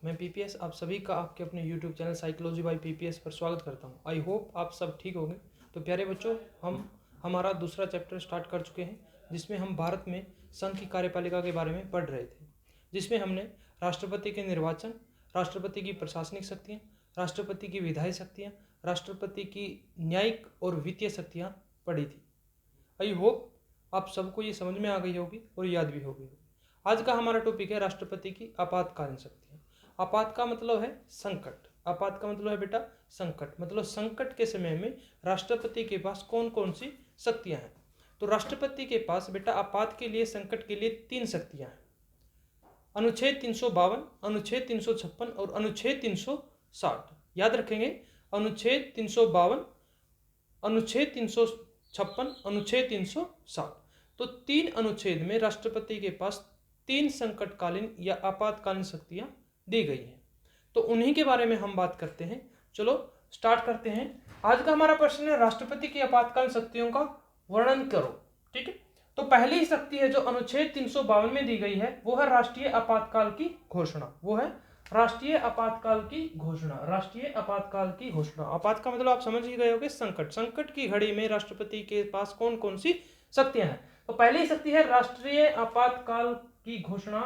मैं पीपीएस आप सभी का आपके अपने YouTube channel psychology by PPS पर स्वागत करता हूं। आई होप आप सब ठीक होंगे। तो प्यारे बच्चों, हम हमारा दूसरा चैप्टर स्टार्ट कर चुके हैं, जिसमें हम भारत में संघ की कार्यपालिका के बारे में पढ़ रहे थे, जिसमें हमने राष्ट्रपति के निर्वाचन, राष्ट्रपति की प्रशासनिक शक्तियाँ, राष्ट्रपति की विधायी शक्तियाँ, राष्ट्रपति की न्यायिक और वित्तीय शक्तियाँ पढ़ी थी। आई होप आप सबको ये समझ में आ गई होगी और याद भी होगी। आज का हमारा टॉपिक है राष्ट्रपति की आपातकालीन शक्तियाँ। आपात का मतलब है संकट। आपात का मतलब है बेटा संकट, मतलब संकट के समय में राष्ट्रपति के पास कौन कौन सी शक्तियां हैं। तो राष्ट्रपति के पास बेटा आपात के लिए, संकट के लिए 3 शक्तियां हैं। अनुच्छेद 352, अनुच्छेद 356 और अनुच्छेद 360 याद रखेंगे। अनुच्छेद 352, अनुच्छेद 356, अनुच्छेद 360। तो 3 अनुच्छेद में राष्ट्रपति के पास 3 संकटकालीन या आपातकालीन शक्तियां दी गई है। तो उन्हीं के बारे में हम बात करते हैं। चलो स्टार्ट करते हैं। आज का हमारा प्रश्न है राष्ट्रपति की आपातकालीन शक्तियों का वर्णन करो। ठीक है, तो पहली शक्ति है जो अनुच्छेद 352 में दी गई है, वो है राष्ट्रीय आपातकाल की घोषणा। वो है राष्ट्रीय आपातकाल की घोषणा। राष्ट्रीय आपातकाल की घोषणा। आपात का मतलब आप समझ ही गए होंगे संकट। संकट की घड़ी में राष्ट्रपति के पास कौन कौन सी शक्तियां हैं। तो पहली शक्ति है राष्ट्रीय आपातकाल की घोषणा।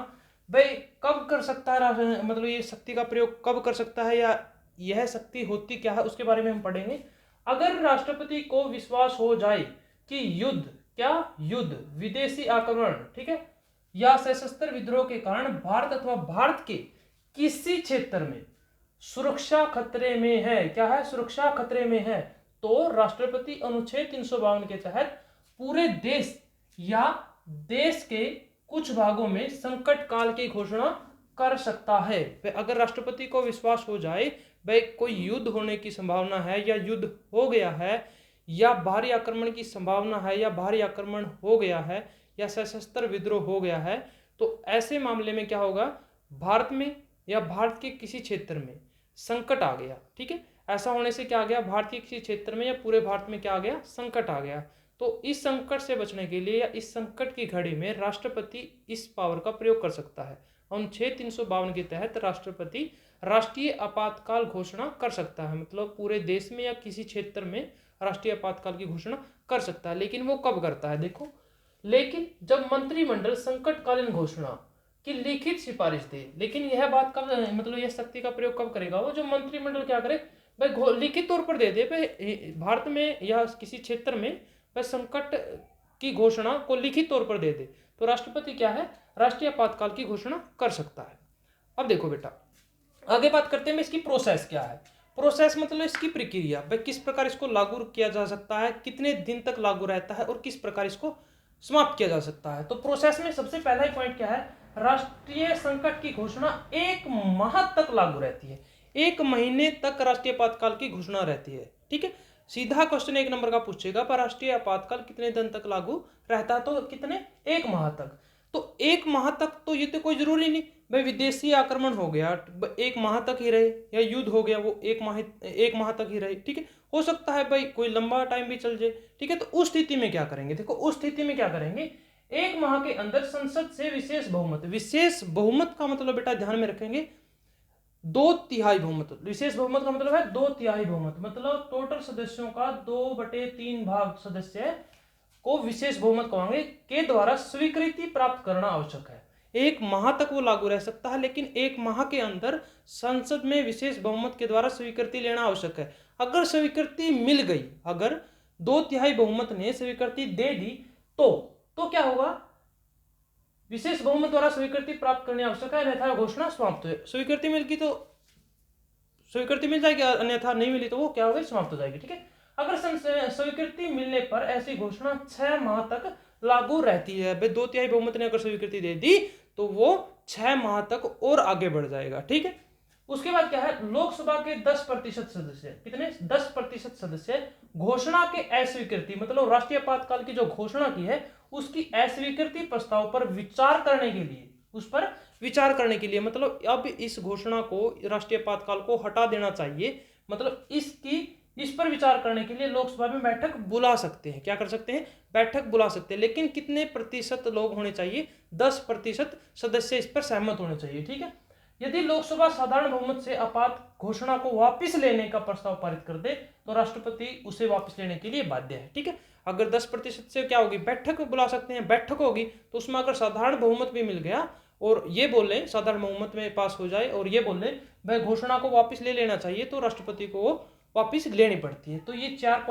भाई कब कर सकता है, मतलब ये शक्ति का प्रयोग कब कर सकता है या यह शक्ति होती क्या है, उसके बारे में हम पढ़ेंगे। अगर राष्ट्रपति को विश्वास हो जाए कि युद्ध, क्या युद्ध, विदेशी आक्रमण, ठीक है, या सशस्त्र विद्रोह के कारण भारत अथवा भारत के किसी क्षेत्र में सुरक्षा खतरे में है, क्या है, सुरक्षा खतरे में है, तो राष्ट्रपति अनुच्छेद 352 के तहत पूरे देश या देश के कुछ भागों में संकट काल की घोषणा कर सकता है। अगर राष्ट्रपति को विश्वास हो जाए भाई कोई युद्ध होने की संभावना है या युद्ध हो गया है या बाहरी आक्रमण की संभावना है या बाहरी आक्रमण हो गया है या सशस्त्र विद्रोह हो गया है, तो ऐसे मामले में क्या होगा, भारत में या भारत के किसी क्षेत्र में संकट आ गया। ठीक है, ऐसा होने से क्या आ गया, भारत के किसी क्षेत्र में या पूरे भारत में क्या आ गया, संकट आ गया। तो इस संकट से बचने के लिए या इस संकट की घड़ी में राष्ट्रपति इस पावर का प्रयोग कर सकता है। अनुच्छेद 352 के तहत राष्ट्रपति राष्ट्रीय आपातकाल घोषणा कर सकता है, मतलब पूरे देश में या किसी क्षेत्र में राष्ट्रीय आपातकाल की घोषणा कर सकता है। लेकिन वो कब करता है, देखो, लेकिन जब मंत्रिमंडल संकटकालीन घोषणा की लिखित सिफारिश दे। लेकिन यह बात कब, मतलब यह शक्ति का प्रयोग कब करेगा, वो जो मंत्रिमंडल क्या करे भाई लिखित तौर पर दे दे भाई भारत में या किसी क्षेत्र में संकट की घोषणा को लिखित तौर पर दे दे, तो राष्ट्रपति क्या है, राष्ट्रीय आपातकाल की घोषणा कर सकता है। अब देखो बेटा, आगे बात करते हैं इसकी प्रोसेस क्या है। प्रोसेस मतलब इसकी प्रक्रिया, भाई किस प्रकार इसको लागू किया जा सकता है, कितने दिन तक लागू रहता है और किस प्रकार इसको समाप्त किया जा सकता है। तो प्रोसेस में सबसे पहला ही पॉइंट क्या है, राष्ट्रीय संकट की घोषणा 1 माह तक लागू रहती है। 1 महीने तक राष्ट्रीय आपातकाल की घोषणा रहती है। ठीक है, सीधा क्वेश्चन 1 नंबर का पूछेगा, पर राष्ट्रीय आपातकाल कितने दिन तक लागू रहता है, तो कितने, 1 माह तक। तो 1 माह तक तो ये तो कोई जरूरी नहीं भाई विदेशी आक्रमण हो गया 1 माह तक ही रहे, या युद्ध हो गया वो 1 माह तक ही रहे। ठीक है, हो सकता है भाई कोई लंबा टाइम भी चल जाए। ठीक है, तो उस स्थिति में क्या करेंगे, देखो उस स्थिति में क्या करेंगे, 1 माह के अंदर संसद से विशेष बहुमत, विशेष बहुमत का मतलब बेटा ध्यान में रखेंगे 2/3 बहुमत। विशेष बहुमत का मतलब है 2/3 बहुमत, मतलब टोटल सदस्यों का 2/3 भाग सदस्य को विशेष बहुमत कहेंगे, के द्वारा स्वीकृति प्राप्त करना आवश्यक है। 1 माह तक वो लागू रह सकता है, लेकिन 1 माह के अंदर संसद में विशेष बहुमत के द्वारा स्वीकृति लेना आवश्यक है। अगर स्वीकृति मिल गई, अगर 2/3 बहुमत ने स्वीकृति दे दी, तो क्या होगा, विशेष बहुमत द्वारा स्वीकृति प्राप्त करने आवश्यक है, अन्यथा घोषणा समाप्त है। स्वीकृति मिल गई तो स्वीकृति मिल जाएगी, अन्यथा नहीं मिली तो वो क्या होगी, समाप्त हो जाएगी। ठीक है, अगर स्वीकृति मिलने पर ऐसी घोषणा 6 माह तक लागू रहती है। भाई 2/3 बहुमत ने अगर स्वीकृति दे दी तो वो 6 माह तक और आगे बढ़ जाएगा। ठीक है, उसके बाद क्या है, लोकसभा के 10% सदस्य, कितने, 10% सदस्य घोषणा के अस्वीकृति, मतलब राष्ट्रीय आपातकाल की जो घोषणा की है उसकी अस्वीकृति प्रस्ताव पर विचार करने के लिए, उस पर विचार करने के लिए, मतलब अब इस घोषणा को, राष्ट्रीय आपातकाल को हटा देना चाहिए, मतलब इस पर विचार करने के लिए लोकसभा में बैठक बुला सकते हैं। क्या कर सकते हैं, बैठक बुला सकते हैं। लेकिन कितने प्रतिशत लोग होने चाहिए, 10% सदस्य इस पर सहमत होने चाहिए। ठीक है, यदि लोकसभा साधारण बहुमत से आपात घोषणा को वापस लेने का प्रस्ताव पारित कर दे तो राष्ट्रपति उसे वापस लेने के लिए बाध्य है। ठीक है, अगर 10% से क्या होगी, बैठक बुला सकते हैं, बैठक होगी, तो उसमें अगर साधारण बहुमत भी मिल गया और ये बोल लें साधारण बहुमत में पास हो जाए और ये बोल लें वह घोषणा को वापस ले लेना चाहिए, तो राष्ट्रपति को वो वापस लेनी पड़ती है। तो ये 5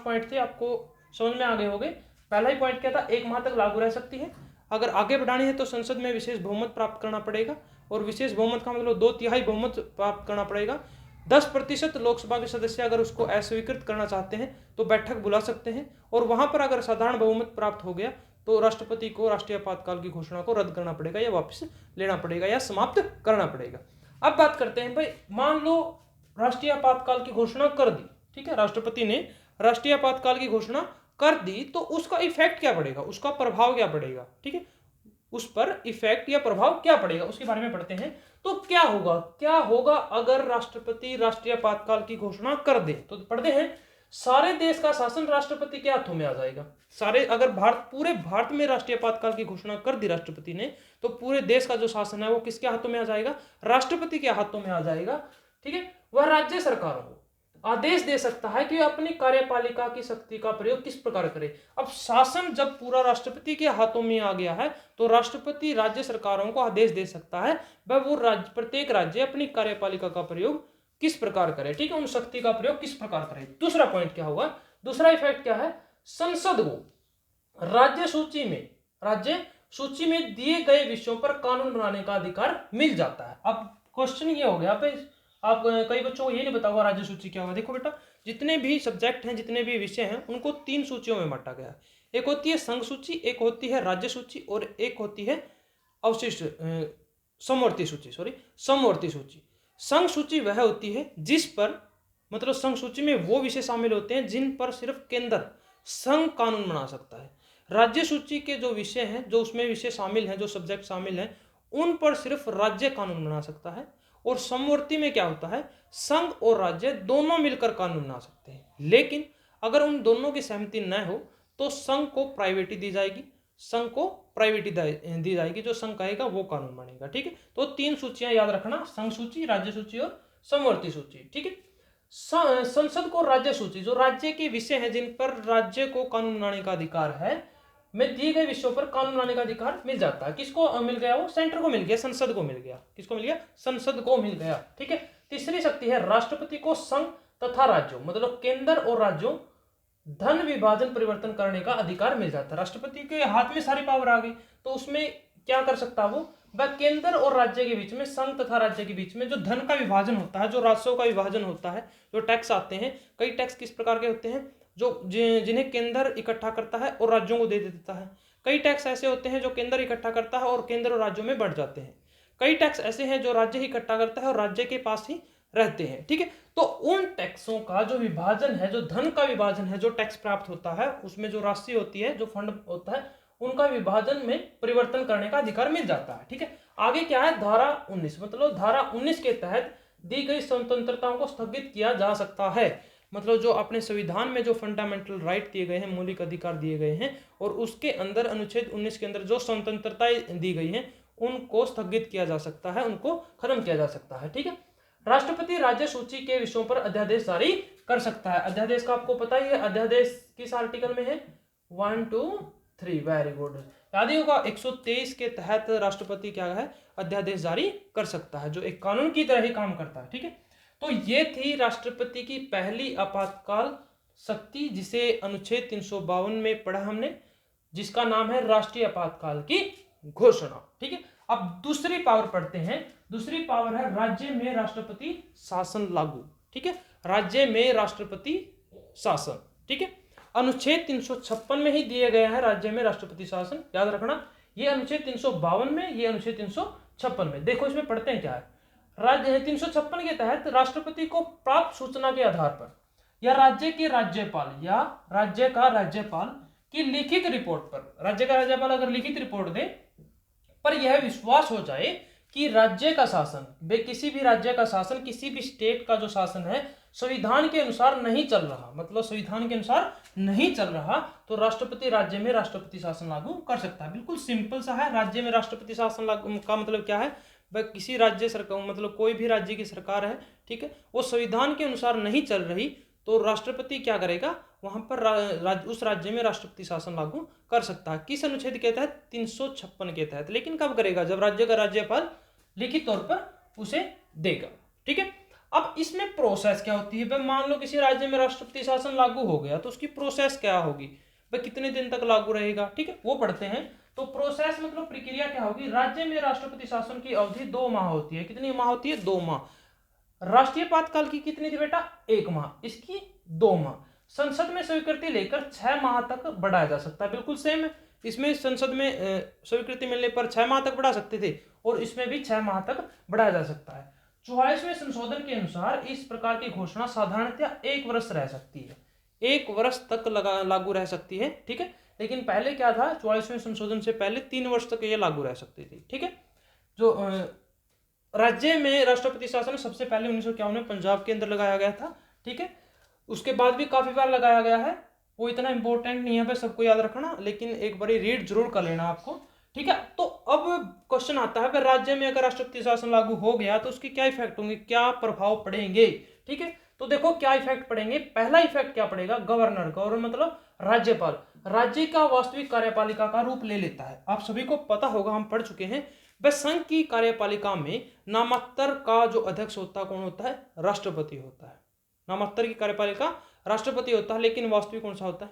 पॉइंट थे, आपको समझ में आ गए होंगे। पहला ही पॉइंट क्या था, 1 माह तक लागू रह सकती है। अगर आगे बढ़ानी है तो संसद में विशेष बहुमत प्राप्त करना पड़ेगा, और विशेष बहुमत का मतलब 2/3 बहुमत प्राप्त करना पड़ेगा। 10% लोकसभा के सदस्य अगर उसको अस्वीकृत करना चाहते हैं तो बैठक बुला सकते हैं, और वहां पर अगर साधारण बहुमत प्राप्त हो गया तो राष्ट्रपति को राष्ट्रीय आपातकाल की घोषणा को रद्द करना पड़ेगा, या वापस लेना पड़ेगा, या समाप्त करना पड़ेगा। अब बात करते हैं भाई, मान लो राष्ट्रीय आपातकाल की घोषणा कर दी, ठीक है, राष्ट्रपति ने राष्ट्रीय आपातकाल की घोषणा कर दी, तो उसका इफेक्ट क्या पड़ेगा, उसका प्रभाव क्या पड़ेगा, ठीक है, उस पर इफेक्ट या प्रभाव क्या पड़ेगा उसके बारे में पढ़ते हैं। तो क्या होगा अगर राष्ट्रपति राष्ट्रीय आपातकाल की घोषणा कर दे, तो पढ़ते हैं, सारे देश का शासन राष्ट्रपति के हाथों में आ जाएगा। अगर पूरे भारत में राष्ट्रीय आपातकाल की घोषणा कर दी राष्ट्रपति ने, तो पूरे देश का जो शासन है वो किसके हाथों में आ जाएगा, राष्ट्रपति के हाथों में आ जाएगा। ठीक है, वह राज्य सरकारों को आदेश दे सकता है कि अपनी कार्यपालिका की शक्ति का प्रयोग किस प्रकार करे। अब शासन जब पूरा राष्ट्रपति के हाथों में आ गया है तो राष्ट्रपति राज्य सरकारों को आदेश दे सकता है वह वो प्रत्येक राज्य अपनी कार्यपालिका का प्रयोग किस प्रकार करे, ठीक है, उन शक्ति का प्रयोग किस प्रकार करे। दूसरा पॉइंट क्या होगा, दूसरा इफेक्ट क्या है, संसद को राज्य सूची में दिए गए विषयों पर कानून बनाने का अधिकार मिल जाता है। अब क्वेश्चन ये हो गया, आप कई बच्चों को ये नहीं पता होगा राज्य सूची क्या होगा। देखो बेटा, जितने भी सब्जेक्ट हैं, जितने भी विषय हैं, उनको 3 सूचियों में बांटा गया है। एक होती है संघ सूची, एक होती है राज्य सूची, और एक होती है अवशिष्ट समवर्ती सूची। संघ सूची वह होती है जिस पर, मतलब संघ सूची में वो विषय शामिल होते हैं जिन पर सिर्फ केंद्र संघ कानून बना सकता है। राज्य सूची के जो विषय हैं, जो उसमें विषय शामिल हैं, जो सब्जेक्ट शामिल हैं, उन पर सिर्फ राज्य कानून बना सकता है। और समवर्ती में क्या होता है, संघ और राज्य दोनों मिलकर कानून बना सकते हैं, लेकिन अगर उन दोनों की सहमति न हो तो संघ को प्राइवेटी दी जाएगी, जो संघ कहेगा वो कानून बनेगा। ठीक है, तो 3 सूचियां याद रखना, संघ सूची, राज्य सूची और समवर्ती सूची। ठीक है, संसद को राज्य सूची, जो राज्य के विषय हैं जिन पर राज्य को कानून बनाने का अधिकार है, में दिए गए विषयों पर कानून बनाने का अधिकार मिल जाता है। किसको मिल गया, वो सेंटर को मिल गया, संसद को मिल गया। किसको मिल गया, संसद को मिल गया। ठीक है, तीसरी शक्ति है राष्ट्रपति को संघ तथा राज्यों, मतलब केंद्र और राज्यों धन विभाजन परिवर्तन करने का अधिकार मिल जाता है। राष्ट्रपति के हाथ में सारी पावर आ गई, तो उसमें क्या कर सकता है वह केंद्र और राज्य के बीच में, संघ तथा राज्य के बीच में जो धन का विभाजन होता है, जो राजस्व का विभाजन होता है, जो टैक्स आते हैं, कई टैक्स किस प्रकार के होते हैं, जिन्हें केंद्र इकट्ठा करता है और राज्यों को दे देता है। कई टैक्स ऐसे होते हैं जो केंद्र इकट्ठा करता है और केंद्र और राज्यों में बढ़ जाते हैं। कई टैक्स ऐसे हैं जो राज्य ही इकट्ठा करता है और राज्य के पास ही रहते हैं। ठीक है, तो उन टैक्सों का जो विभाजन है, जो धन का विभाजन है, जो टैक्स प्राप्त होता है, उसमें जो राशि होती है, जो फंड होता है, उनका विभाजन में परिवर्तन करने का अधिकार मिल जाता है। ठीक है, आगे क्या है, धारा 19, मतलब धारा 19 के तहत दी गई स्वतंत्रताओं को स्थगित किया जा सकता है। मतलब जो अपने संविधान में जो फंडामेंटल राइट दिए गए हैं, मौलिक अधिकार दिए गए हैं, और उसके अंदर अनुच्छेद 19 के अंदर जो स्वतंत्रताएं दी गई हैं, उनको स्थगित किया जा सकता है, उनको खत्म किया जा सकता है। ठीक है, राष्ट्रपति राज्य सूची के विषयों पर अध्यादेश जारी कर सकता है। अध्यादेश का आपको पता ही है, अध्यादेश किस आर्टिकल में है, 1, 2, 3, वेरी गुड, याद ही होगा। 123 के तहत राष्ट्रपति क्या है, अध्यादेश जारी कर सकता है, जो एक कानून की तरह ही काम करता है। ठीक है, तो ये थी राष्ट्रपति की पहली आपातकाल शक्ति, जिसे अनुच्छेद 352 में पढ़ा हमने, जिसका नाम है राष्ट्रीय आपातकाल की घोषणा। ठीक है, अब दूसरी पावर पढ़ते हैं। दूसरी पावर है राज्य में राष्ट्रपति शासन लागू। ठीक है, राज्य में राष्ट्रपति शासन। ठीक है, अनुच्छेद 356 में ही दिए गए हैं राज्य में राष्ट्रपति शासन, याद रखना। ये अनुच्छेद 352 में, ये अनुच्छेद 356 में। देखो इसमें पढ़ते हैं क्या है, राज्य 356 के तहत राष्ट्रपति को प्राप्त सूचना के आधार पर या राज्य के राज्यपाल या राज्य का राज्यपाल की लिखित रिपोर्ट पर, राज्य का राज्यपाल अगर लिखित रिपोर्ट दे पर यह विश्वास हो जाए कि राज्य का शासन, किसी भी राज्य का शासन, किसी भी स्टेट का जो शासन है संविधान के अनुसार नहीं चल रहा, मतलब संविधान के अनुसार नहीं चल रहा, तो राष्ट्रपति राज्य में राष्ट्रपति शासन लागू कर सकता है। बिल्कुल सिंपल सा है। राज्य में राष्ट्रपति शासन लागू का मतलब क्या है, वह किसी राज्य सरकार मतलब कोई भी राज्य की सरकार है, ठीक है, वो संविधान के अनुसार नहीं चल रही, तो राष्ट्रपति क्या करेगा, वहां पर उस राज्य में राष्ट्रपति शासन लागू कर सकता है। किस अनुच्छेद के तहत? 356 के तहत। लेकिन कब करेगा? जब राज्य का राज्यपाल लिखित तौर पर उसे देगा, ठीक है। अब इसमें प्रोसेस क्या होती है भाई? मान लो किसी राज्य में राष्ट्रपति शासन लागू हो गया, तो उसकी प्रोसेस क्या होगी भाई? कितने दिन तक लागू रहेगा, ठीक है, वो पढ़ते हैं। तो प्रोसेस मतलब प्रक्रिया क्या होगी? राज्य में राष्ट्रपति शासन की अवधि 2 माह होती है। कितनी माह होती है? 2 माह। राष्ट्रीय आपातकाल की कितनी थी बेटा? 1 माह। इसकी 2 माह। संसद में स्वीकृति लेकर 6 माह तक बढ़ाया जा सकता है। बिल्कुल सेम है, इसमें संसद में स्वीकृति मिलने पर 6 माह तक बढ़ा सकते थे, और इसमें भी 6 माह तक बढ़ाया जा सकता है। 44वें संशोधन के अनुसार इस प्रकार की घोषणा साधारणतः 1 वर्ष रह सकती है, 1 वर्ष तक लागू रह सकती है, ठीक है। लेकिन पहले क्या था? 44वें संशोधन से पहले 3 वर्ष तक ये लागू रह सकती थी, ठीक है। जो राज्य में राष्ट्रपति शासन सबसे पहले 1951 में पंजाब के अंदर लगाया गया था, ठीक है। उसके बाद भी काफी बार लगाया गया है, वो इतना इंपॉर्टेंट नहीं है भाई सबको याद रखना, लेकिन एक बार रीड जरूर कर लेना आपको, ठीक है। तो अब क्वेश्चन आता है, राज्य में अगर राष्ट्रपति शासन लागू हो गया तो उसके क्या इफेक्ट होंगे, क्या प्रभाव पड़ेंगे, ठीक है। तो देखो क्या इफेक्ट पड़ेंगे। पहला इफेक्ट क्या पड़ेगा? गवर्नर मतलब राज्यपाल राज्य का वास्तविक कार्यपालिका का रूप ले लेता है। आप सभी को पता होगा, हम पढ़ चुके हैं, वह संघ की कार्यपालिका में नामांतर का जो अध्यक्ष होता है कौन होता है? राष्ट्रपति होता है। नामांतर की कार्यपालिका राष्ट्रपति होता है, लेकिन वास्तविक कौन सा होता है?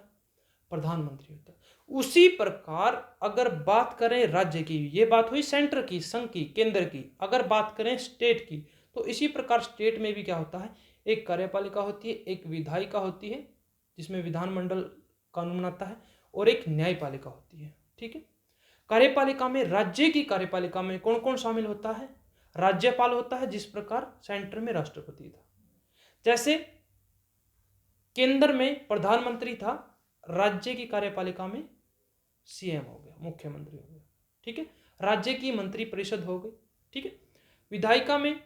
प्रधानमंत्री होता है। उसी प्रकार अगर बात करें राज्य की, ये बात हुई सेंटर की, संघ की, केंद्र की। अगर बात करें स्टेट की, तो इसी प्रकार स्टेट में भी क्या होता है? एक कार्यपालिका होती है, एक विधायिका होती है जिसमें विधानमंडल कानून बनाता है, और एक न्यायपालिका होती है, ठीक है। कार्यपालिका में, राज्य की कार्यपालिका में कौन कौन शामिल होता है? राज्यपाल होता है, जिस प्रकार सेंटर में राष्ट्रपति था। जैसे केंद्र में प्रधानमंत्री था, राज्य की कार्यपालिका में सीएम हो गया, मुख्यमंत्री हो गया, ठीक है। राज्य की मंत्री परिषद हो गई, ठीक है। विधायिका में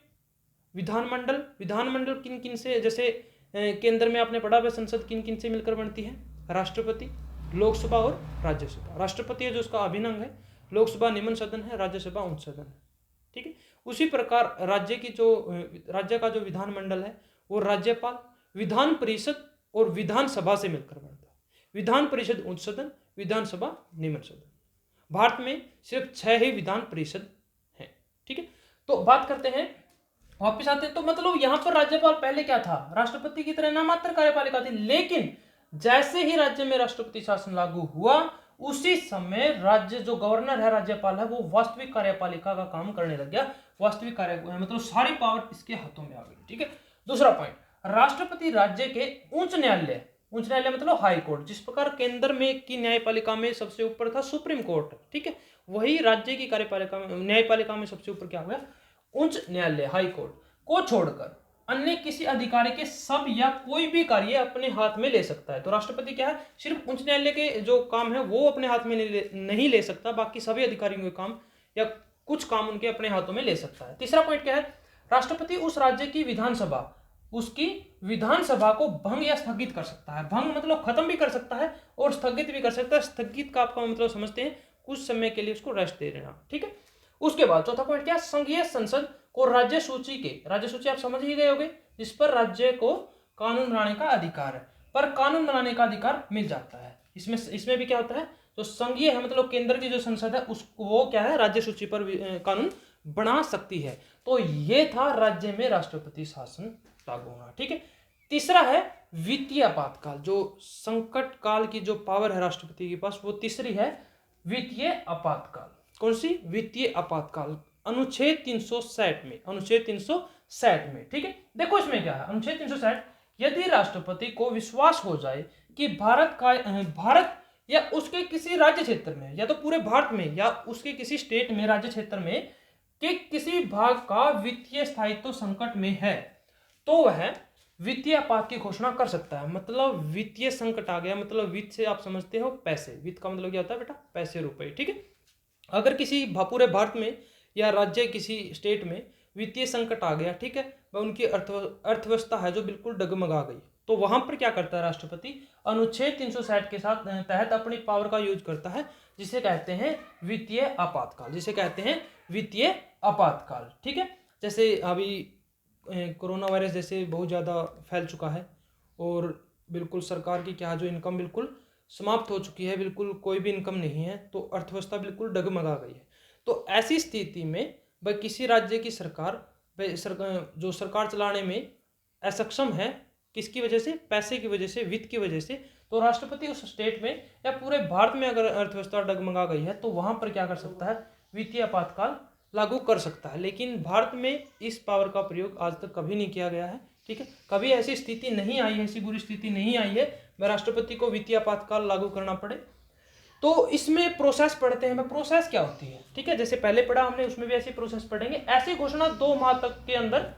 विधानमंडल, विधानमंडल किन किन से, जैसे केंद्र में आपने पढ़ा, वह संसद किन किन से मिलकर बनती है? राष्ट्रपति, लोकसभा और राज्यसभा। राष्ट्रपति है जो उसका अभिन्न है, लोकसभा निम्न सदन है, राज्यसभा उच्च सदन है, ठीक है। उसी प्रकार राज्य का जो विधानमंडल है वो राज्यपाल, विधान परिषद और विधानसभा से मिलकर बनता है। विधान परिषद उच्च सदन, विधानसभा निम्न सदन। भारत में सिर्फ 6 ही विधान परिषद है, ठीक है। तो बात करते हैं, वापिस आते हैं। तो मतलब यहां पर राज्यपाल पहले क्या था? राष्ट्रपति की तरह नामात्र कार्यपालिका थी, लेकिन जैसे ही राज्य में राष्ट्रपति शासन लागू हुआ, उसी समय राज्य जो गवर्नर है, राज्यपाल है, वो वास्तविक कार्यपालिका का काम करने लग गया। वास्तविक कार्य मतलब सारी पावर इसके हाथों में आ गई, ठीक है। दूसरा पॉइंट, राष्ट्रपति राज्य के उच्च न्यायालय, उच्च न्यायालय मतलब हाई कोर्ट, जिस प्रकार केंद्र में की न्यायपालिका में सबसे ऊपर था सुप्रीम कोर्ट, ठीक है, वही राज्य की कार्यपालिका में, न्यायपालिका में सबसे ऊपर क्या हुआ? उच्च न्यायालय, हाई कोर्ट को छोड़कर अन्य किसी अधिकारी के सब या कोई भी कार्य अपने हाथ में ले सकता है। तो राष्ट्रपति क्या है? सिर्फ उच्च न्यायालय के जो काम है वो अपने हाथ में नहीं ले सकता, बाकी सभी अधिकारियों के काम या कुछ काम उनके अपने हाथों में ले सकता है। तीसरा पॉइंट क्या है? राष्ट्रपति उस राज्य की विधानसभा, उसकी विधानसभा को भंग या स्थगित कर सकता है। भंग मतलब खत्म भी कर सकता है और स्थगित भी कर सकता है। स्थगित का आपका मतलब समझते हैं, कुछ समय के लिए उसको रेस्ट दे देना, ठीक है। उसके बाद चौथा पॉइंट क्या? संघीय संसद को राज्य सूची आप समझ ही गए होंगे, जिस पर राज्य को कानून बनाने का अधिकार है, पर कानून बनाने का अधिकार मिल जाता है। इसमें भी क्या होता है, जो संघीय है मतलब केंद्र की जो संसद है उसको, वो क्या है, राज्य सूची पर कानून बना सकती है। तो ये था राज्य में राष्ट्रपति शासन लागू होना, ठीक है। तीसरा है वित्तीय आपातकाल, जो संकट काल की जो पावर है राष्ट्रपति के पास, वो तीसरी है वित्तीय आपातकाल। कौन सी? वित्तीय आपातकाल, अनुच्छेद 360 में, अनुच्छेद 360 में, ठीक है। देखो इसमें क्या है, अनुच्छेद 360, यदि राष्ट्रपति को विश्वास हो जाए कि भारत या उसके किसी राज्य क्षेत्र में, या तो पूरे भारत में या उसके किसी स्टेट में, राज्य क्षेत्र में के किसी भाग का वित्तीय स्थायित्व संकट में है, तो वह वित्तीय आपात की घोषणा कर सकता है। मतलब वित्तीय संकट आ गया, मतलब वित्त से आप समझते हो पैसे, वित्त का मतलब क्या होता है बेटा? पैसे, रुपए, ठीक है। अगर किसी पूरे भारत में या राज्य किसी स्टेट में वित्तीय संकट आ गया, ठीक है, वह उनकी अर्थव्यवस्था है जो बिल्कुल डगमगा गई, तो वहां पर क्या करता है राष्ट्रपति? अनुच्छेद 360 के साथ तहत अपनी पावर का यूज करता है, जिसे कहते हैं वित्तीय आपातकाल, जिसे कहते हैं वित्तीय आपातकाल, ठीक है। जैसे अभी कोरोना वायरस जैसे बहुत ज़्यादा फैल चुका है और बिल्कुल सरकार की क्या जो इनकम बिल्कुल समाप्त हो चुकी है, बिल्कुल कोई भी इनकम नहीं है, तो अर्थव्यवस्था बिल्कुल डगमगा गई है। तो ऐसी स्थिति में भाई किसी राज्य की सरकार जो सरकार चलाने में असक्षम है, किसकी वजह से? पैसे की वजह से, वित्त की वजह से। तो राष्ट्रपति उस स्टेट में या पूरे भारत में अगर अर्थव्यवस्था डगमगा गई है तो वहां पर क्या कर सकता है? वित्तीय आपातकाल लागू कर सकता है। लेकिन भारत में इस पावर का प्रयोग आज तक कभी नहीं किया गया है, ठीक है। कभी ऐसी स्थिति नहीं आई है, ऐसी बुरी स्थिति नहीं आई है मैं राष्ट्रपति को वित्तीय आपातकाल लागू करना पड़े। तो इसमें प्रोसेस पढ़ते हैं, प्रोसेस क्या होती है, ठीक है। जैसे पहले पढ़ा हमने, उसमें भी ऐसी प्रोसेस पढ़ेंगे। ऐसी घोषणा 2 माह तक के अंदर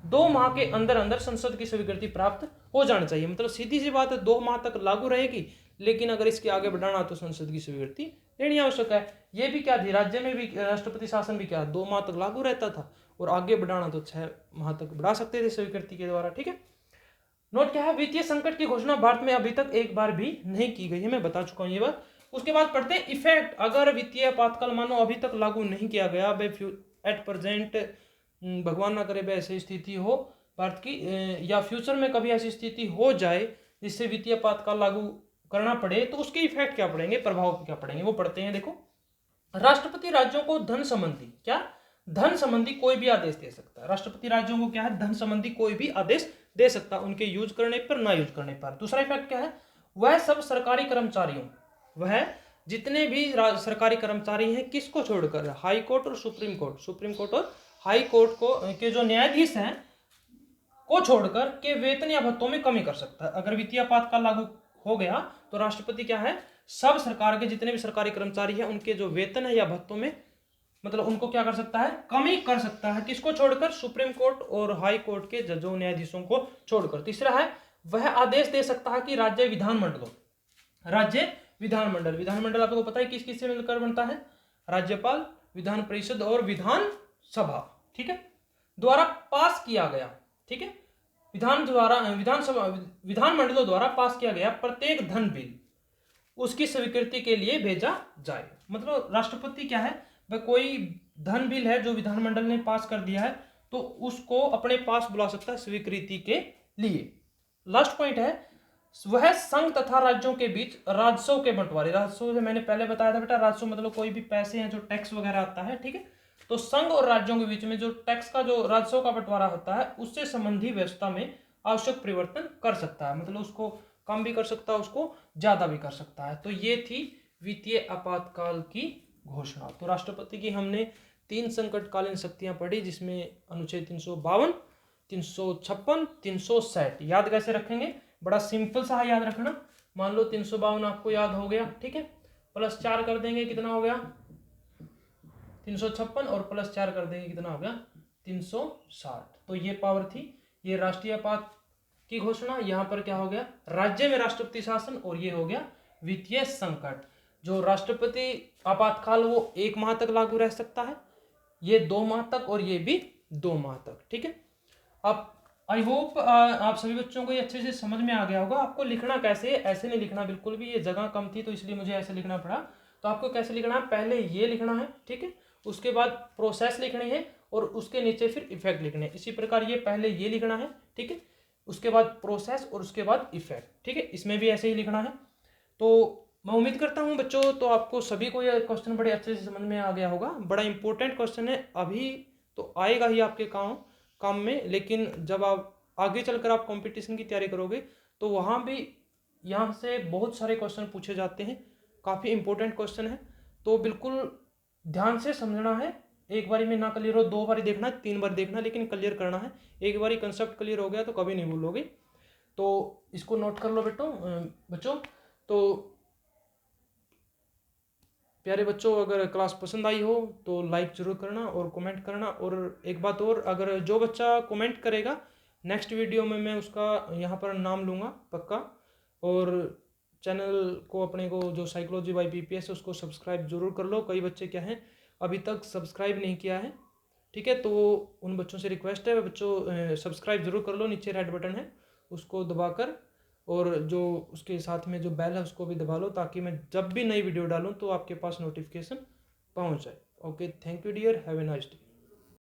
2 माह के अंदर अंदर संसद की स्वीकृति प्राप्त हो जानी चाहिए। मतलब सीधी सी बात है, 2 माह तक लागू रहेगी, लेकिन अगर इसके आगे बढ़ाना तो संसद की स्वीकृति लेनी आवश्यक है। ये भी क्या थी, राज्य में भी राष्ट्रपति शासन भी क्या 2 माह तक लागू रहता था, और आगे बढ़ाना तो 6 माह तक बढ़ा सकते थे स्वीकृति के द्वारा, ठीक है। नोट क्या है, वित्तीय संकट की घोषणा भारत में अभी तक एक बार भी नहीं की गई है, मैं बता चुका हूं ये बात। उसके बाद पढ़ते हैं इफेक्ट। अगर वित्तीय आपातकाल मानो अभी तक लागू नहीं किया गया, एट प्रेजेंट भगवान ना करे ऐसी स्थिति हो भारत की, या फ्यूचर में कभी ऐसी स्थिति हो जाए जिससे वित्तीय आपातकाल लागू करना पड़े, तो उसके इफेक्ट क्या पड़ेंगे, प्रभाव क्या पड़ेंगे, वो पढ़ते हैं। देखो, राष्ट्रपति राज्यों को धन संबंधी धन संबंधी कोई भी आदेश दे सकता है। राष्ट्रपति राज्यों को क्या है, धन संबंधी कोई भी आदेश दे सकता है, उनके यूज करने पर ना यूज करने पर। दूसरा इफेक्ट क्या है, वह सब सरकारी कर्मचारियों, वह जितने भी सरकारी कर्मचारी हैं, किसको छोड़कर, हाई कोर्ट और सुप्रीम कोर्ट और हाई कोर्ट को के जो न्यायाधीश हैं को छोड़कर के वेतन या भत्तों में कमी कर सकता है। अगर वित्तीय आपातकाल लागू हो गया तो राष्ट्रपति क्या है, सब सरकार के जितने भी सरकारी कर्मचारी हैं उनके जो वेतन है या भत्तों में, मतलब उनको क्या कर सकता है, कमी कर सकता है। किसको छोड़कर? सुप्रीम कोर्ट और हाई कोर्ट के जजों न्यायाधीशों को छोड़कर। तीसरा है, वह आदेश दे सकता है कि राज्य विधानमंडल आपको पता है किस किस से मिलकर बनता है, राज्यपाल, विधान परिषद और विधान सभा, ठीक है, द्वारा पास किया गया, ठीक है, विधानमंडलों द्वारा पास किया गया प्रत्येक धन बिल उसकी स्वीकृति के लिए भेजा जाए। मतलब राष्ट्रपति क्या है, वह कोई धन बिल है जो विधानमंडल ने पास कर दिया है तो उसको अपने पास बुला सकता है स्वीकृति के लिए। लास्ट पॉइंट है, वह संघ तथा राज्यों के बीच राजस्व के बंटवारे, राजस्व से मैंने पहले बताया था बेटा, राजस्व मतलब कोई भी पैसे हैं जो टैक्स वगैरह आता है, ठीक है। तो संघ और राज्यों के बीच में जो टैक्स का जो राजस्व का बंटवारा होता है उससे संबंधी व्यवस्था में आवश्यक परिवर्तन कर सकता है। मतलब उसको कम भी कर सकता है, उसको ज्यादा भी कर सकता है। तो ये थी वित्तीय आपातकाल की घोषणा। तो राष्ट्रपति की हमने 3 संकटकालीन शक्तियां पढ़ी, जिसमें अनुच्छेद 352, 356, 360। याद कैसे रखेंगे, बड़ा सिंपल सा है याद रखना। मान लो 352 आपको याद हो गया, ठीक है, प्लस 4 कर देंगे कितना हो गया 356, और प्लस 4 कर देंगे कितना हो गया 360। तो ये पावर थी, ये राष्ट्रीय आपात की घोषणा। यहाँ पर क्या हो गया, राज्य में राष्ट्रपति शासन, और ये हो गया वित्तीय संकट। जो राष्ट्रपति आपातकाल वो 1 माह तक लागू रह सकता है, ये 2 माह तक, और ये भी 2 माह तक, ठीक है। अब आई होप आप सभी बच्चों को ये अच्छे से समझ में आ गया होगा। आपको लिखना कैसे, ऐसे नहीं लिखना बिल्कुल भी, ये जगह कम थी तो इसलिए मुझे ऐसे लिखना पड़ा। तो आपको कैसे लिखना है, पहले ये लिखना है, ठीक है, उसके बाद प्रोसेस लिखनी है, और उसके नीचे फिर इफेक्ट लिखने हैं। इसी प्रकार ये पहले ये लिखना है, ठीक है, उसके बाद प्रोसेस और उसके बाद इफेक्ट, ठीक है, इसमें भी ऐसे ही लिखना है। तो मैं उम्मीद करता हूं बच्चों, तो आपको सभी को यह क्वेश्चन बड़े अच्छे से समझ में आ गया होगा। बड़ा इंपॉर्टेंट क्वेश्चन है, अभी तो आएगा ही आपके काम में, लेकिन जब आप आगे चलकर आप कंपटीशन की तैयारी करोगे तो वहाँ भी यहाँ से बहुत सारे क्वेश्चन पूछे जाते हैं, काफ़ी इंपॉर्टेंट क्वेश्चन है। तो बिल्कुल ध्यान से समझना है, एक बारी में ना क्लियर हो, 2 बारी देखना, 3 बार देखना, लेकिन क्लियर करना है। एक बारी कंसेप्ट क्लियर हो गया तो कभी नहीं भूलोगे। तो इसको नोट कर लो बच्चों। तो प्यारे बच्चों, अगर क्लास पसंद आई हो तो लाइक जरूर करना और कमेंट करना। और एक बात और, अगर जो बच्चा कमेंट करेगा नेक्स्ट वीडियो में मैं उसका यहाँ पर नाम लूँगा पक्का। और चैनल को अपने को जो साइकोलॉजी बाय पीपीएस है उसको सब्सक्राइब जरूर कर लो। कई बच्चे क्या हैं अभी तक सब्सक्राइब नहीं किया है, ठीक है, तो उन बच्चों से रिक्वेस्ट है बच्चों सब्सक्राइब जरूर कर लो। नीचे रेड बटन है उसको दबाकर, और जो उसके साथ में जो बेल है उसको भी दबा लो, ताकि मैं जब भी नई वीडियो डालूं तो आपके पास नोटिफिकेशन पहुंच जाए। Okay, thank you dear, have a nice day.